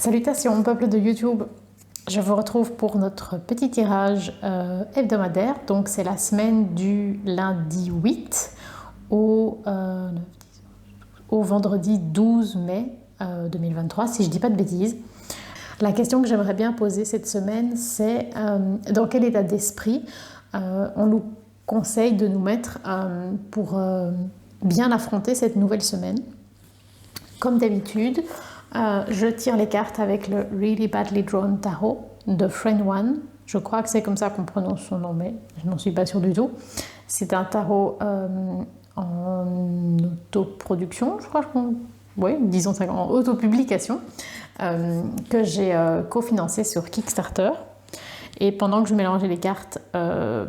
Salutations peuple de YouTube, je vous retrouve pour notre petit tirage hebdomadaire. Donc c'est la semaine du lundi 8 au vendredi 12 mai 2023, si je ne dis pas de bêtises. La question que j'aimerais bien poser cette semaine, c'est dans quel état d'esprit on nous conseille de nous mettre pour bien affronter cette nouvelle semaine. Comme d'habitude, je tire les cartes avec le Really Badly Drawn Tarot de Friend One. Je crois que c'est comme ça qu'on prononce son nom, mais je n'en suis pas sûre du tout. C'est un tarot en autoproduction, je crois. Oui, disons ça, en autopublication, que j'ai cofinancé sur Kickstarter. Et pendant que je mélangeais les cartes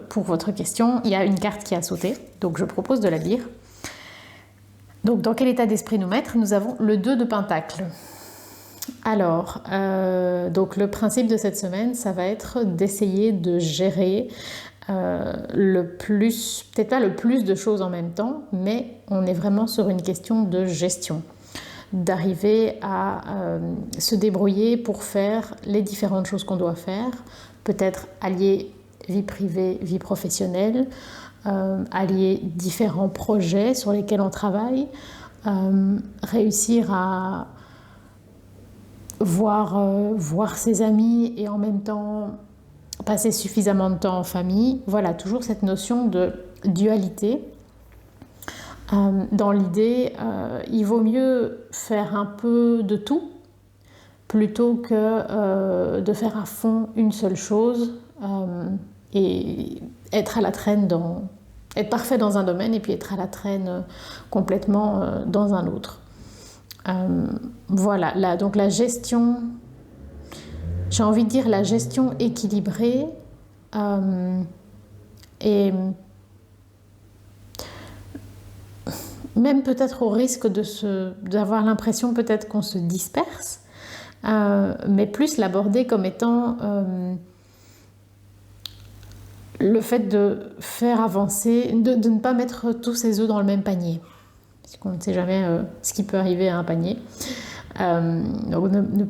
pour votre question, il y a une carte qui a sauté, donc je propose de la lire. Donc, dans quel état d'esprit nous mettre? Nous avons le 2 de Pentacle. Alors, donc le principe de cette semaine, ça va être d'essayer de gérer le plus, peut-être pas le plus de choses en même temps, mais on est vraiment sur une question de gestion. D'arriver à se débrouiller pour faire les différentes choses qu'on doit faire, peut-être allier vie privée, vie professionnelle, allier différents projets sur lesquels on travaille, réussir à voir ses amis et en même temps passer suffisamment de temps en famille. Voilà, toujours cette notion de dualité. Dans l'idée, il vaut mieux faire un peu de tout plutôt que de faire à fond une seule chose et être à la traîne être parfait dans un domaine et puis être à la traîne complètement dans un autre. Voilà, donc la gestion, j'ai envie de dire la gestion équilibrée et même peut-être au risque d'avoir l'impression peut-être qu'on se disperse, mais plus l'aborder comme étant le fait de faire avancer, de ne pas mettre tous ses œufs dans le même panier. Parce qu'on ne sait jamais ce qui peut arriver à un panier. Donc ne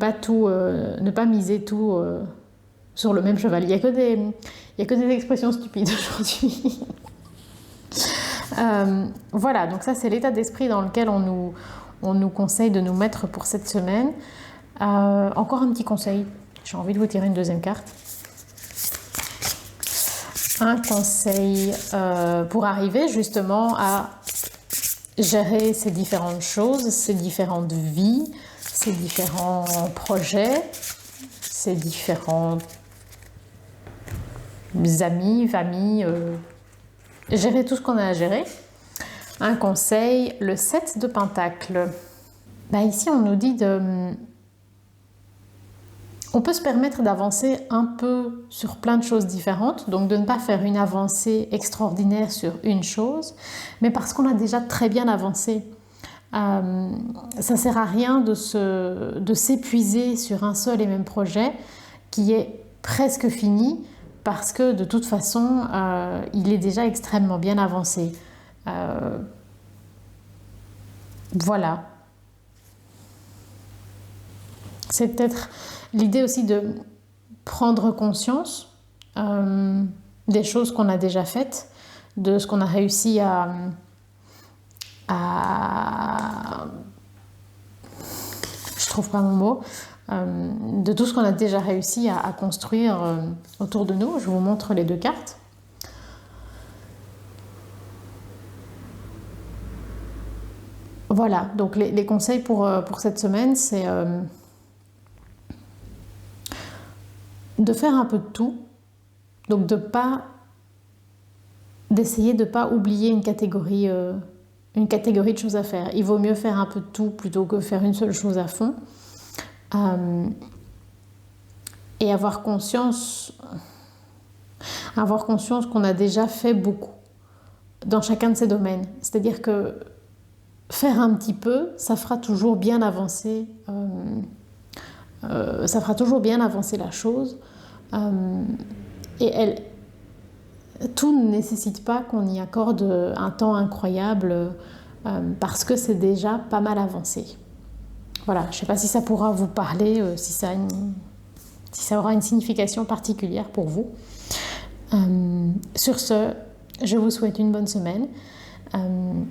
pas miser tout sur le même cheval. Il n'y a que des expressions stupides aujourd'hui. Voilà, donc ça c'est l'état d'esprit dans lequel on nous conseille de nous mettre pour cette semaine. Encore un petit conseil, j'ai envie de vous tirer une deuxième carte. Un conseil pour arriver justement à gérer ces différentes choses, ces différentes vies, ces différents projets, ces différents amis, familles, gérer tout ce qu'on a à gérer. Un conseil, le 7 de Pentacle. Ici, on nous dit on peut se permettre d'avancer un peu sur plein de choses différentes, donc de ne pas faire une avancée extraordinaire sur une chose, mais parce qu'on a déjà très bien avancé. Ça ne sert à rien de s'épuiser sur un seul et même projet qui est presque fini, parce que de toute façon, il est déjà extrêmement bien avancé. Voilà. C'est peut-être l'idée aussi de prendre conscience des choses qu'on a déjà faites, de ce qu'on a réussi je trouve pas mon mot, de tout ce qu'on a déjà réussi à construire autour de nous. Je vous montre les deux cartes. Voilà, donc les conseils pour cette semaine, c'est de faire un peu de tout, donc d'essayer de ne pas oublier une catégorie de choses à faire. Il vaut mieux faire un peu de tout plutôt que faire une seule chose à fond. Et avoir conscience qu'on a déjà fait beaucoup dans chacun de ces domaines. C'est-à-dire que faire un petit peu, ça fera toujours bien avancer la chose. Et tout ne nécessite pas qu'on y accorde un temps incroyable parce que c'est déjà pas mal avancé. Voilà, je ne sais pas si ça pourra vous parler, si ça aura une signification particulière pour vous. Sur ce, je vous souhaite une bonne semaine.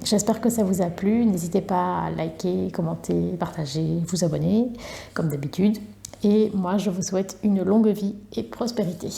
J'espère que ça vous a plu. N'hésitez pas à liker, commenter, partager, vous abonner, comme d'habitude. Et moi, je vous souhaite une longue vie et prospérité.